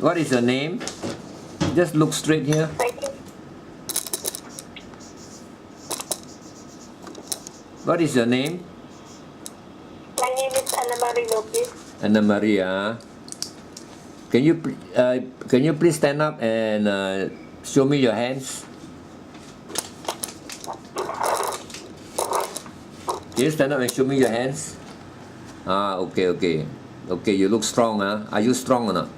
What is your name? Just look straight here. What is your name? My name is Ana Marie Lopez. Anna Maria. Can you please stand up and show me your hands? Can you stand up and show me your hands? Okay. Okay, you look strong, huh? Are you strong or not?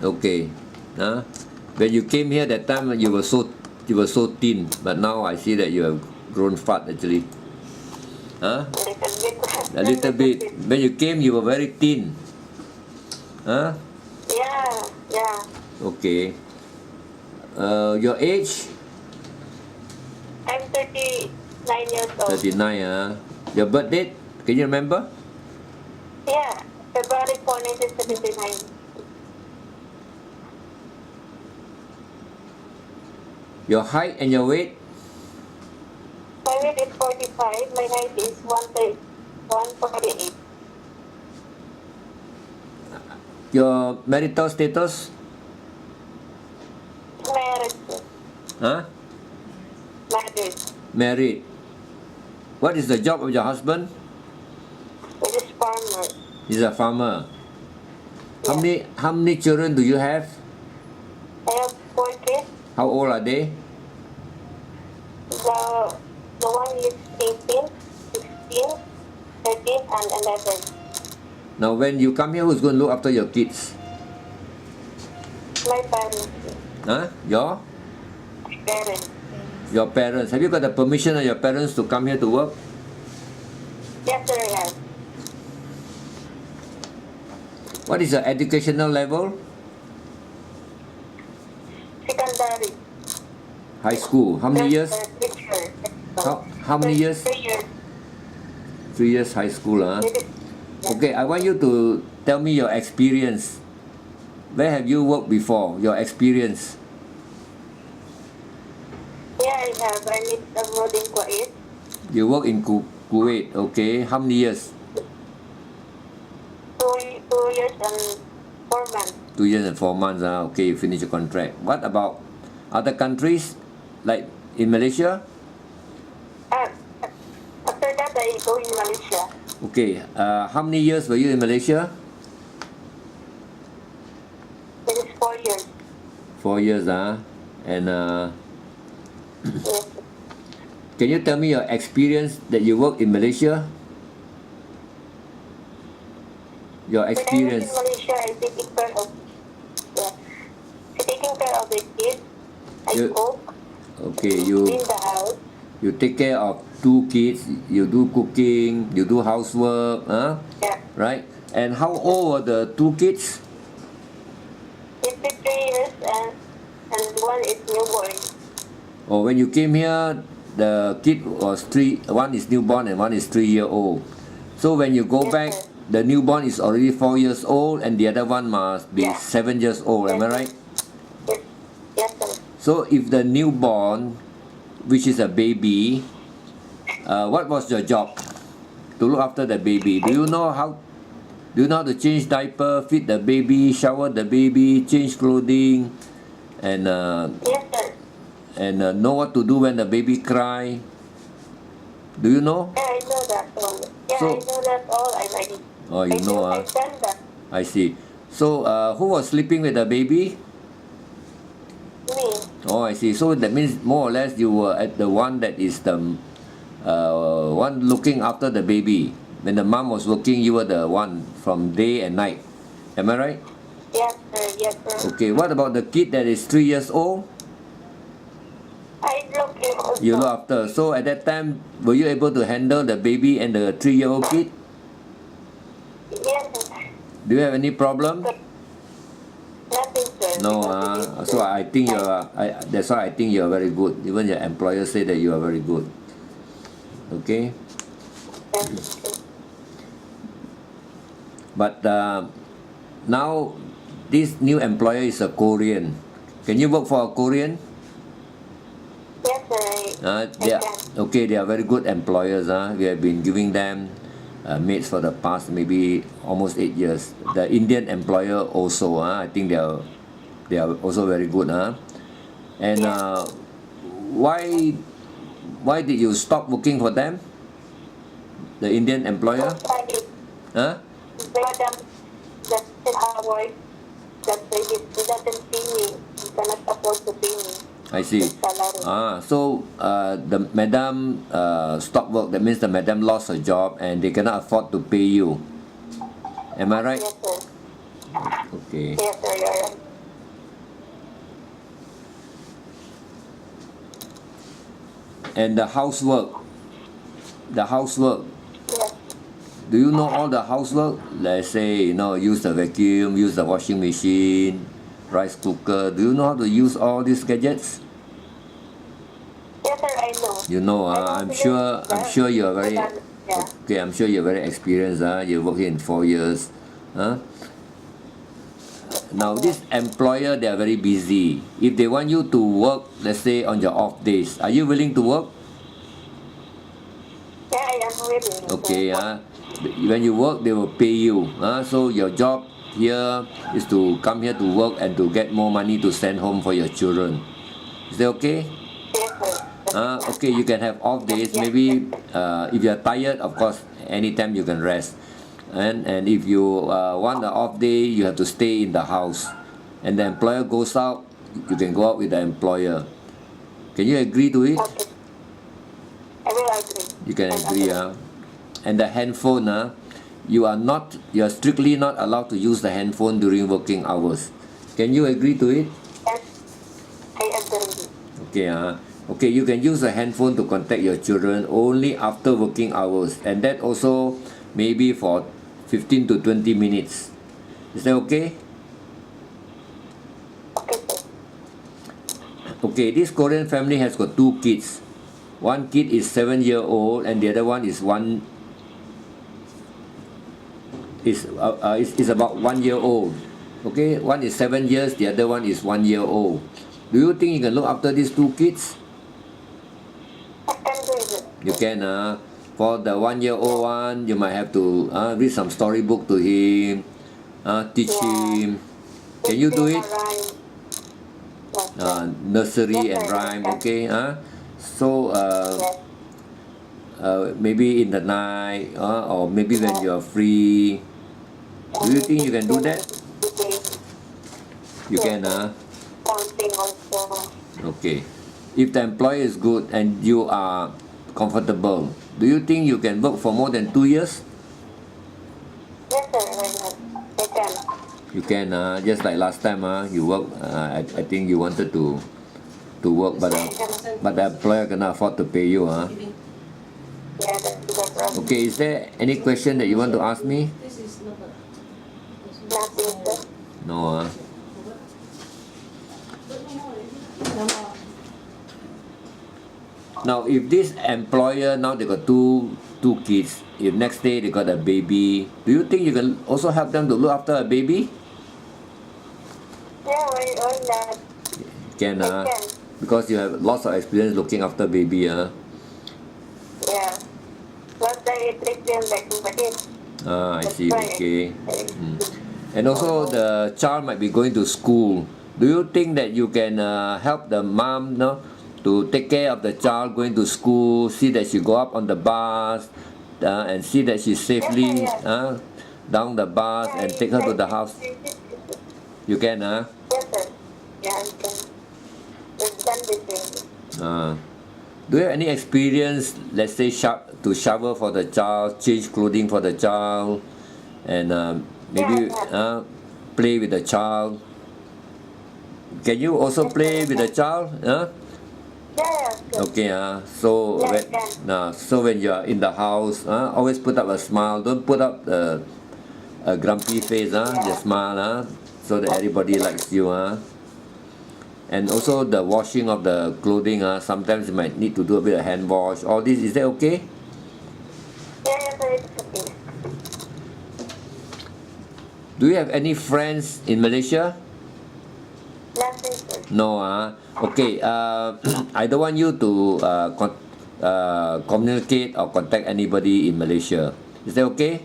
Okay. When you came here that time you were so thin, but now I see that you have grown fat actually. A little bit. When you came you were very thin. Yeah. Okay. Your age? I'm 39 years old. 39, Your birth date? Can you remember? Yeah, February 4, 1979. Your height and your weight? My weight is 45. My height is 148. Your marital status? Married. Married. Married. What is the job of your husband? He is farmer. He's a farmer. How many children do you have? I have 4 kids. How old are they? The one is 18, 16, 13, and 11. Now when you come here, who's going to look after your kids? My parents. Your Parents. Your parents. Have you got the permission of your parents to come here to work? Yes, sir, I have. What is your educational level? Secondary. High school. How many years? Teacher. How many years? 3 years. 3 years high school, Okay, I want you to tell me your experience. Where have you worked before? Your experience. Yeah, I have. I lived abroad in Kuwait. You work in Kuwait, okay. How many years? 2 years and 4 months. 2 years and 4 months, okay, you finish your contract. What about other countries? Like in Malaysia? After that, I go in Malaysia. Okay, how many years were you in Malaysia? It is 4 years. 4 years, And Yes. can you tell me your experience that you work in Malaysia? Your experience. When I was in Malaysia, I taking care of the kids. I cook. Okay, Clean the house. you take care of 2 kids. You do cooking. You do housework, Yeah. right? And how old were the 2 kids? It's 3 years and one is newborn. Or when you came here, the kid was 3. One is newborn and one is 3-year-old. So when you go Yes, back, sir. the newborn is already 4 years old, and the other one must be Yeah. 7 years old. Am I right? Yes. Yes, sir. So if the newborn, which is a baby, what was your job? To look after the baby. Do you know how to change diaper, feed the baby, shower the baby, change clothing, and Yes, sir. know what to do when the baby cry? Do you know? Yeah, I know that all. Yeah, So- I know that all. Oh, you know, I've done that. I see. So who was sleeping with the baby? Me. Oh, I see. So that means more or less you were at the one that is the one looking after the baby. When the mom was working, you were the one from day and night. Am I right? Yes, sir. Yes, sir. Okay. What about the kid that is 3 years old? I look him also. You look after. So at that time, were you able to handle the baby and the 3-year-old kid? Yes, sir. Do you have any problem? Nothing, sir. No. So I think that's why I think you are very good. Even your employer say that you are very good. Okay. Yes, sir. But now this new employer is a Korean. Can you work for a Korean? Yes, sir. They are very good employers. We have been giving them maids for the past maybe almost 8 years. The Indian employer also, I think they are also very good. And why did you stop working for them? The Indian employer? Huh? Madam, that's how I that they doesn't pay me. He cannot afford to pay me I see. the salary. So the madam stopped work. That means the madam lost her job and they cannot afford to pay you. Am I right? Yes, sir. Okay. Yes, sir, you're right. And the housework. Yes. Do you know all the housework? Let's say, use the vacuum, use the washing machine, rice cooker. Do you know how to use all these gadgets? Yes, sir, I know. You know, I know I'm to sure use I'm sure you're very Yeah. okay. I'm sure you're very experienced. You worked here in 4 years. Now this employer, they are very busy. If they want you to work, let's say on your off days, are you willing to work? Yeah, I am willing. Okay. When you work, they will pay you. So your job here is to come here to work and to get more money to send home for your children. Is that okay? Yes, sir. Okay, you can have off days. Maybe if you are tired, of course, anytime you can rest. And if you want an off day, you have to stay in the house. And the employer goes out, you can go out with the employer. Can you agree to it? Okay. I will agree. You can agree. And the handphone, you are strictly not allowed to use the handphone during working hours. Can you agree to it? Yes, I agree. Okay. Okay, you can use the handphone to contact your children only after working hours, and that also maybe for 15 to 20 minutes. Is that okay? Okay, sir. Okay, this Korean family has got 2 kids. One kid is 7-year-old and the other one is about 1 year old. Okay, one is 7 years, the other one is 1 year old. Do you think you can look after these 2 kids? I can do it. You can. For the 1-year-old one, you might have to read some storybook to him, teach him. Can you do it? Nursery and rhyme, okay? So maybe in the night or maybe when you are free. Do you think you can do that? You can. Something also. Okay. If the employer is good and you are comfortable, do you think you can work for more than 2 years? Yes, sir. I can. You can. Just like last time, you work. I think you wanted to work, but the employer cannot afford to pay you. Yeah, that's the problem. Okay. Is there any question that you want to ask me? Nothing, sir. No. Now, if this employer now they got two kids, if next day they got a baby, do you think you can also help them to look after a baby? Yeah, why not? Can. I can. Because you have lots of experience looking after baby. Yeah. But I treat them like my kids. I see. That's why Okay. I- And also the child might be going to school. Do you think that you can help the mom, to take care of the child going to school, see that she go up on the bus, and see that she's safely down the bus and take her to the house? You can, Yes, sir. Yeah, I can. We've done this thing. Do you have any experience, let's say, to shower for the child, change clothing for the child, and maybe play with the child? Can you also play with the child? Yeah, sir. Okay. So Yeah, when when you are in the house, always put up a smile. Don't put up a grumpy face. Just smile. So that everybody likes you. And also the washing of the clothing. Sometimes you might need to do a bit of hand wash. All this, is that okay? Yeah, sir. It's okay. Do you have any friends in Malaysia? Nothing, sir. No. Okay. I don't want you to communicate or contact anybody in Malaysia. Is that okay?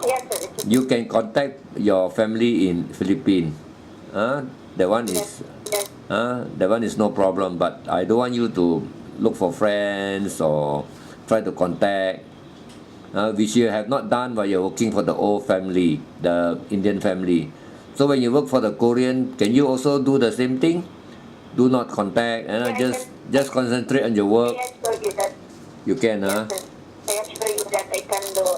Yes, sir. It's You can contact your family in Philippines. That one is yes. that one is no problem. But I don't want you to look for friends or try to contact, which you have not done while you're working for the old family, the Indian family. So when you work for the Korean, can you also do the same thing? Do not contact, and Yeah, I just concentrate on your work. I assure you that. You can, Yes, sir. I assure you that I can do.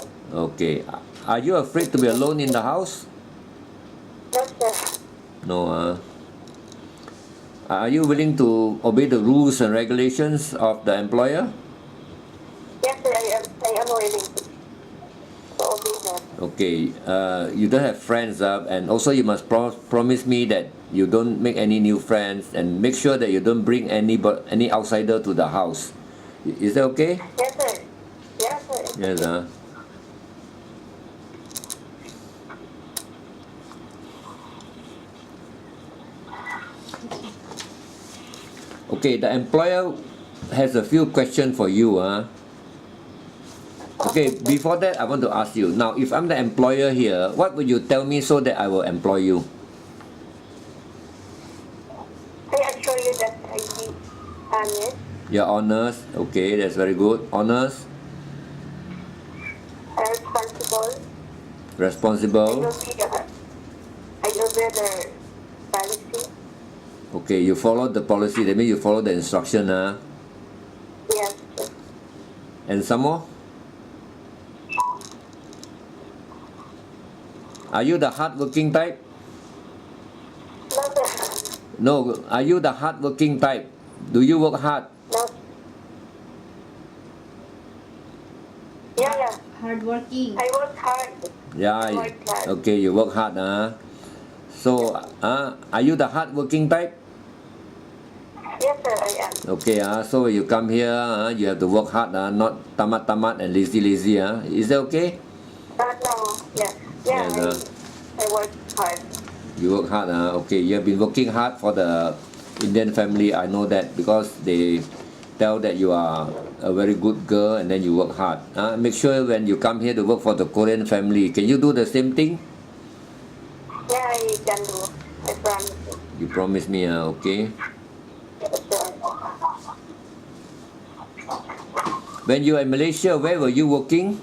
Okay. Are you afraid to be alone in the house? No, sir. No, Are you willing to obey the rules and regulations of the employer? Yes, sir. I am willing to obey that. Okay. You don't have friends, and also you must promise me that you don't make any new friends, and make sure that you don't bring any outsider to the house. Is that okay? Yes, sir. Yes, sir. Yes, Okay, the employer has a few questions for you. Okay, before that, I want to ask you. Now, if I'm the employer here, what would you tell me so that I will employ you? I assure you that I be honest, You're honest. Okay, that's very good. Honest, responsible. responsible. I obey the policy. Okay, you follow the policy. That means you follow the instruction. Yes, sir. And some more? Are you the hardworking type? No, sir. No. Are you the hardworking type? Do you work hard? No. Yeah. Hardworking. I work hard. Yeah. I work hard. Okay, you work hard. So, are you the hardworking type? Yes, sir, I am. Okay, so when you come here, you have to work hard, not tamat and lazy. Is that okay? No. Yeah. Yeah, Yes, I work hard. You work hard, okay. You have been working hard for the Indian family. I know that because they tell that you are a very good girl and then you work hard. Make sure when you come here to work for the Korean family, can you do the same thing? Yeah, I can do. I promise you. You promise me, okay. Yes, sir. When you are in Malaysia, where were you working?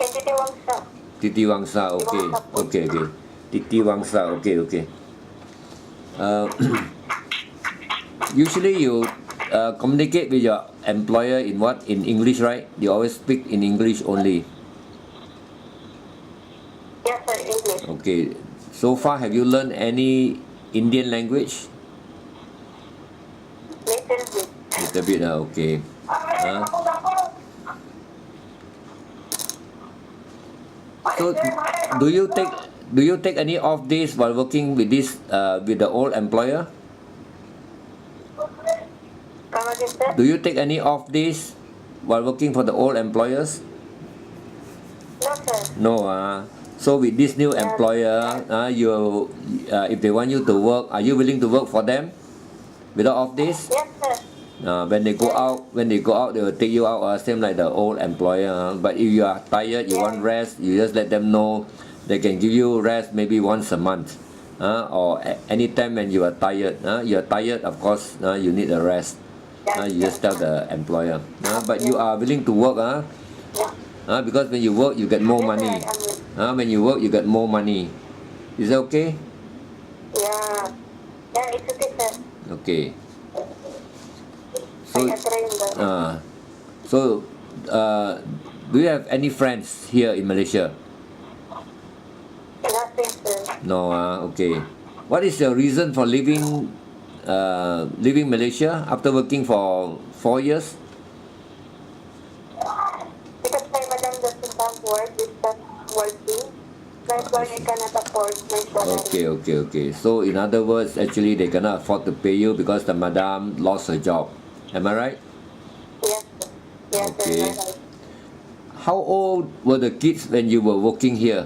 Titi Wangsa. Titi Wangsa, okay. Titi Wangsa, okay. Usually you communicate with your employer in what? In English, right? You always speak in English only. Yes, sir, English. Okay. So far, have you learned any Indian language? Little bit. Little bit, okay. So, do you take any off days while working with with the old employer? Come again, sir? Do you take any off days while working for the old employers? No, sir. No. So with this new employer, if they want you to work, are you willing to work for them without off days? Yes, sir. When they go out, they will take you out, same like the old employer. But if you are tired, you want rest, you just let them know. They can give you rest maybe once a month, or anytime when you are tired. You are tired, of course, you need a rest. You just tell the employer. But you are willing to work, because when you work, you get more money. When you work, you get more money. Is that okay? Yeah. Yeah, it's okay, sir. Okay. I can train them. So, do you have any friends here in Malaysia? Nothing, sir. No. Okay. What is your reason for leaving Malaysia after working for 4 years? Because my madam doesn't have work, it's not working. That's why I cannot afford my salary. Okay. So, in other words, actually, they cannot afford to pay you because the madam lost her job. Am I right? Yes, sir. Yes, Okay. sir. You're right. How old were the kids when you were working here?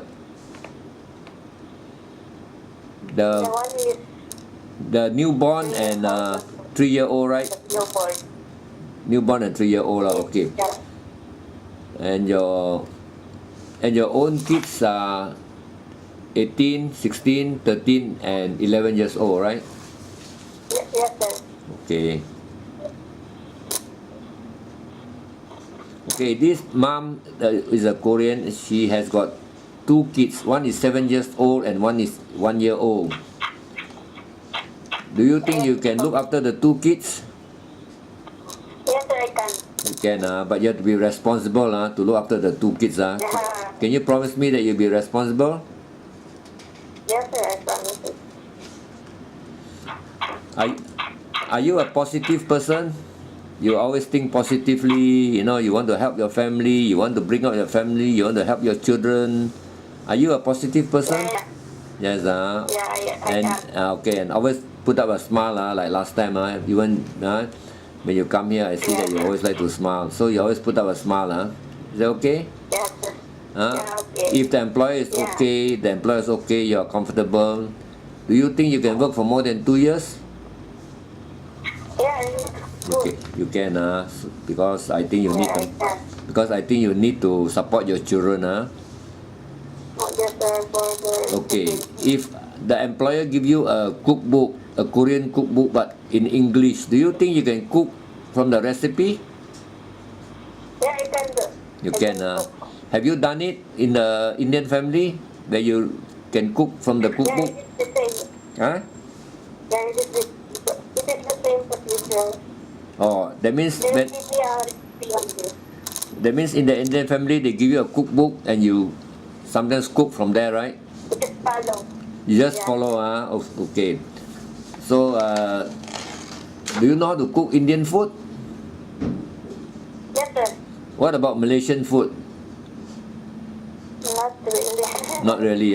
The one is The newborn and 3-year-old, right? newborn. Newborn and 3-year-old, okay. Yeah. And your own kids are 18, 16, 13, and 11 years old, right? Yes, sir. Okay. Okay, this mom is a Korean. She has got 2 kids. One is 7 years old and one is 1 year old. Do you think you can look after the 2 kids? Yes, sir, I can. You can, but you have to be responsible to look after the 2 kids. Yeah. Can you promise me that you'll be responsible? Yes, sir, I promise it. Are you a positive person? You always think positively, you want to help your family, you want to bring up your family, you want to help your children. Are you a positive person? Yeah. Yes, Yeah, I and can. okay, and always put up a smile, like last time, even when you come here, I see that you always like to smile. So you always put up a smile, Is that okay? Yes, sir. Huh? Yeah, okay. If the employer is Yeah. okay, the employer is okay, you are comfortable. Do you think you can work for more than 2 years? Yeah, it's Okay, good. you can, because I think you need Yeah, I can. because I think you need to support your children, Oh, yes, sir, for the Okay, if the employer give you a cookbook, a Korean cookbook, but in English, do you think you can cook from the recipe? Yeah, I can do. You I can. cook. Have you done it in the Indian family where you can cook from the Yeah, cookbook? it is the same. Huh? Yeah, it is the same procedure. Oh, that means They will when, give me a recipe on this. that means in the Indian family they give you a cookbook and you sometimes cook from there, right? You just follow. You just Yeah. follow, okay. So, do you know how to cook Indian food? Yes, sir. What about Malaysian food? Not really. Not really,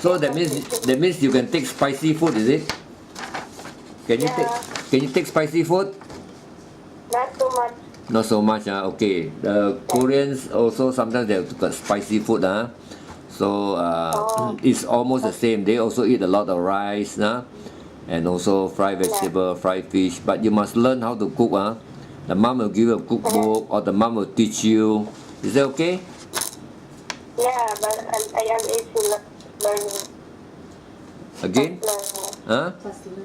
So that means you can take spicy food, is it? Can you take Yeah. Can you take spicy food? Not too much. Not so much, okay. The Koreans also sometimes they have got spicy food, So it's almost the same. They also eat a lot of rice, and also fried vegetable, fried fish. But you must learn how to cook, The mom will give you a cookbook or the mom will teach you. Is that okay? Yeah, but I am easy learning. Again? Fast learner. Huh?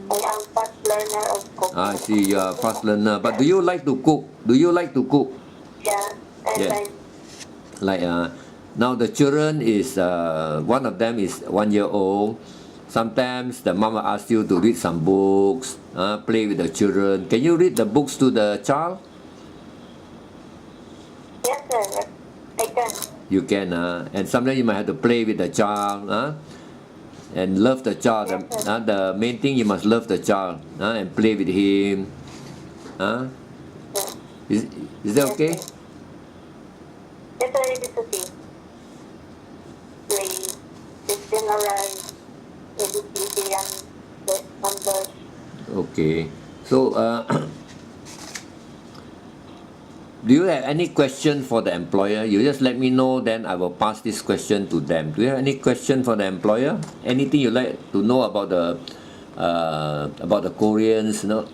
I am fast learner of cooking. I see, you are a fast learner. But do you like to cook? Do you like to cook? Yeah, and Yeah. Like now the children is one of them is 1 year old. Sometimes the mom will ask you to read some books, play with the children. Can you read the books to the child? yes, sir, I can. You can, and sometimes you might have to play with the child, and love the child. The main thing you must love the child, and play with him. Is that okay? Yes, sir, it is okay. Play, system around, ABCD and the numbers. Okay. So, do you have any question for the employer? You just let me know, then I will pass this question to them. Do you have any question for the employer? Anything you like to know about the Koreans? Nothing,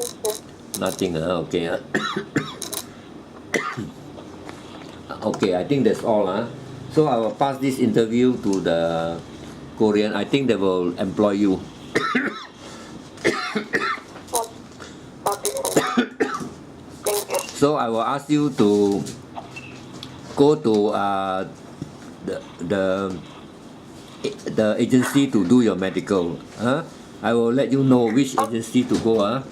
sir. Nothing. Okay. Okay. I think that's all. So I will pass this interview to the Korean. I think they will employ you. Okay, sir. Thank you. So I will ask you to go to the agency to do your medical. I will let you know which agency to go.